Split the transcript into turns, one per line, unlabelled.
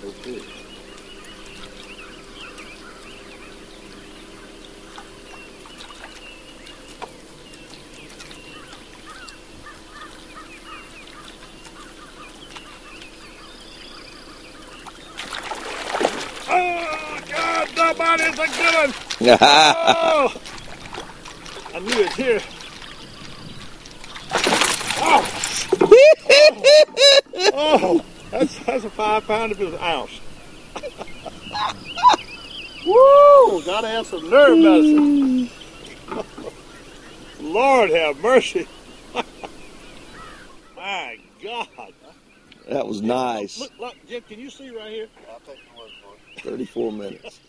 Okay. Oh, God, nobody's a good one. Oh, I knew it's here. Oh, oh, that's a 5 pounder if it was an ounce. Woo, gotta have some nerve medicine. Lord have mercy. My God.
That was nice.
Look, Jim, can you see right here?
I'll take your word for it.
34 minutes.